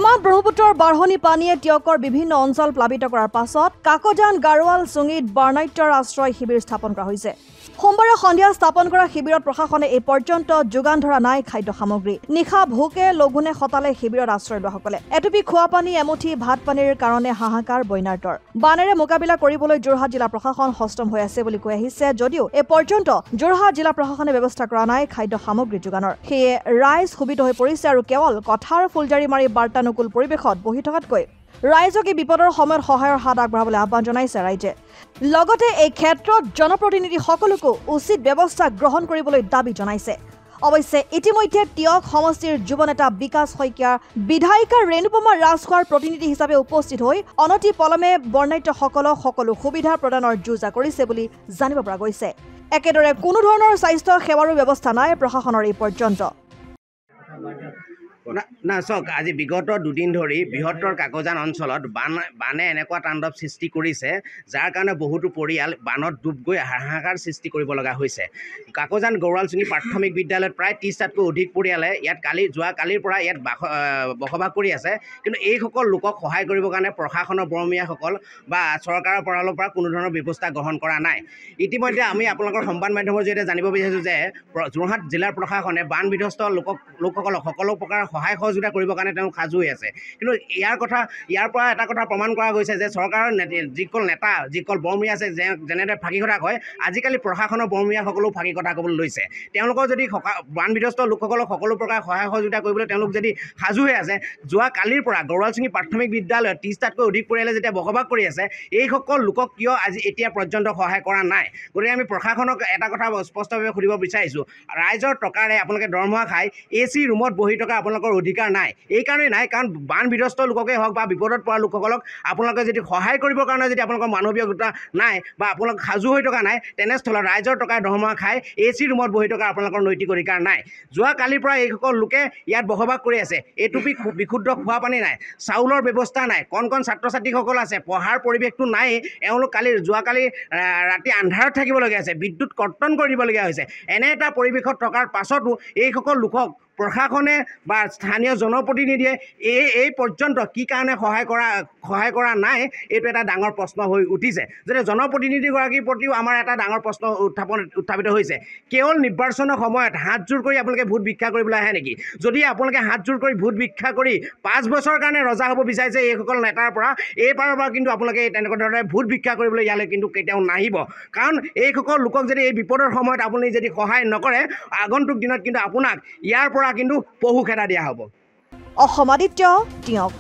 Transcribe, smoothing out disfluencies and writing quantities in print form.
ক্ৰমাৎ ব্ৰহ্মপুত্ৰৰ বাঢ়নি পানীয়ে টিয়কৰ বিভিন্ন অঞ্চল প্লাবিত কৰাৰ পাছত কাকজান গাৰোৱাল চুঙিত বাৰ্ণাট্যৰ আশ্ৰয় শিবিৰ স্থাপন কৰা হৈছে। সোমবাৰে সন্ধিয়া স্থাপন কৰা শিবিৰত প্ৰশাসনে এই পৰ্যন্ত যোগান ধৰা নাই খাদ্য সামগ্ৰী। নিশা ভোকে লঘোণে খতালে শিবিৰত আশ্ৰয় লোৱাসকলে। এটুপি খোৱা পানী এমুঠি ভাত পানীৰ কাৰণে হাহাকাৰ বৈনাৰ্টৰ। বানেৰে মোকাবিলা কৰিবলৈ যোৰহাট জিলা প্ৰশাসন সষ্টম হৈ আছে বুলি কৈ আহিছে যদিও এই পৰ্যন্ত যোৰহাট জিলা প্ৰশাসনে ব্যৱস্থা কৰা নাই খাদ্য সামগ্ৰী যোগানৰ। সেয়ে ৰাইজ ক্ষোভিত হৈ পৰিছে আৰু কেৱল কথাৰ ফুলজাৰি মাৰি বাৰ্তানুকূল পৰিৱেশত বহি থকাতকৈ ৰাইজক এই বিপদৰ সময়ত সহায়ৰ হাত আগবঢ়াবলৈ আহ্বান জনাইছে ৰাইজে। লগতে এই ক্ষেত্ৰত জনপ্ৰতিনিধিসকলকো উচিত ব্যৱস্থা গ্ৰহণ কৰিবলৈ দাবী জনাইছে। অৱশ্যে ইতিমধ্যে টিয়ক সমষ্টিৰ যুৱ নেতা বিকাশ শইকীয়া, বিধায়িকা ৰেণুপমা ৰাজখোৱাৰ প্ৰতিনিধি হিচাপে উপস্থিত হৈ অনতি পলমে বৰ্ণাঢ্যসকলক সকলো সুবিধা প্ৰদানৰ যোজা কৰিছে বুলি জানিব পৰা গৈছে। একেদৰে কোনো ধৰণৰ স্বাস্থ্য সেৱাৰো ব্যৱস্থা নাই প্ৰশাসনৰ এই পৰ্যন্ত। না চাওক, আজি বিগত দুদিন ধৰি বৃহত্তৰ কাকজান অঞ্চলত বানে এনেকুৱা তাণ্ডৱ সৃষ্টি কৰিছে যাৰ কাৰণে বহুতো পৰিয়াল বানত ডুব গৈ হাহাকাৰ সৃষ্টি কৰিব লগা হৈছে। কাকজান গৌৰালচুঙি প্ৰাথমিক বিদ্যালয়ত প্ৰায় 30টাতকৈ অধিক পৰিয়ালে ইয়াত যোৱাকালিৰ পৰা ইয়াত বসবাস কৰি আছে। কিন্তু এইসকল লোকক সহায় কৰিবৰ কাৰণে প্ৰশাসনৰ বৰমীয়াসকল বা চৰকাৰৰ ফালৰ পৰা কোনো ধৰণৰ ব্যৱস্থা গ্ৰহণ কৰা নাই। ইতিমধ্যে আমি আপোনালোকৰ সংবাদ মাধ্যমৰ জৰিয়তে জানিব বিচাৰিছোঁ যে যোৰহাট জিলাৰ প্ৰশাসনে বান বিধ্বস্ত লোকসকলক সকলো প্ৰকাৰৰ সহায় সহযোগিতা কৰিবৰ কাৰণে তেওঁ সাজু হৈ আছে। কিন্তু ইয়াৰ পৰা এটা কথা প্ৰমাণ কৰা গৈছে যে চৰকাৰৰ যিসকল বৰমীয়া আছে যেনেদৰে ফাঁকি কথা কয়, আজিকালি প্ৰশাসনৰ বৰমীয়াসকলেও ফাঁকি কথা ক'বলৈ লৈছে। তেওঁলোকৰ যদি বান বিধ্বস্ত লোকসকলক সকলো প্ৰকাৰ সহায় সহযোগিতা কৰিবলৈ তেওঁলোক যদি সাজু হৈ আছে, যোৱা কালিৰ পৰা গৌৰালচুঙি প্ৰাথমিক বিদ্যালয়ত 30টাতকৈ অধিক পৰিয়ালে যেতিয়া বসবাস কৰি আছে, এইসকল লোকক কিয় এতিয়া পৰ্যন্ত সহায় কৰা নাই? গতিকে আমি প্ৰশাসনক এটা কথা স্পষ্টভাৱে সুধিব বিচাৰিছোঁ, ৰাইজৰ টকাৰে আপোনালোকে দৰমহা খাই AC ৰুমত বহি থকা আপোনালোকৰ অধিকাৰ নাই। এই কাৰণেই নাই কাৰণ বান বিধ্বস্ত লোককেই হওক বা বিপদত পৰা লোকসকলক আপোনালোকে যদি সহায় কৰিবৰ কাৰণে যদি আপোনালোকৰ মানৱীয়তা নাই বা আপোনালোক সাজু হৈ থকা নাই, তেনেস্থলত ৰাইজৰ টকাৰে দৰমহা খাই AC ৰুমত বহি থকা আপোনালোকৰ নৈতিক অধিকাৰ নাই। যোৱা কালিৰ পৰা এইসকল লোকে ইয়াত বসবাস কৰি আছে। এটুপি বিশুদ্ধ খোৱা পানী নাই, চাউলৰ ব্যৱস্থা নাই, কণ ছাত্ৰ ছাত্ৰীসকল আছে, পঢ়াৰ পৰিৱেশটো নাই। এওঁলোক যোৱাকালি ৰাতি আন্ধাৰত থাকিবলগীয়া হৈছে, বিদ্যুৎ কৰ্তন কৰি দিবলগীয়া হৈছে। এনে এটা পৰিৱেশত থকাৰ পাছতো এইসকল লোকক প্ৰশাসনে বা স্থানীয় জনপ্ৰতিনিধিয়ে এই পৰ্যন্ত কি কাৰণে সহায় কৰা নাই, এইটো এটা ডাঙৰ প্ৰশ্ন হৈ উঠিছে। যদি জনপ্ৰতিনিধিগৰাকীৰ প্ৰতিও আমাৰ এটা ডাঙৰ প্ৰশ্ন উত্থাপিত হৈছে, কেৱল নিৰ্বাচনৰ সময়ত হাতযোৰ কৰি আপোনালোকে ভোট ভিক্ষা কৰিবলৈ আহে নেকি? যদি আপোনালোকে হাতযোৰ কৰি ভোট ভিক্ষা কৰি 5 বছৰৰ কাৰণে ৰজা হ'ব বিচাৰিছে এইসকল নেতাৰ পৰা, এইবাৰৰ পৰা কিন্তু আপোনালোকে তেনেকুৱা ধৰণে ভোট ভিক্ষা কৰিবলৈ ইয়ালৈ কিন্তু কেতিয়াও নাহিব। কাৰণ এইসকল লোকক যদি এই বিপদৰ সময়ত আপুনি যদি সহায় নকৰে, আগন্তুক দিনত কিন্তু আপোনাক ইয়াৰ পৰা কিন্তু পহু খেদা দিয়া হ'ব। অসম আদিত্য টিয়ক।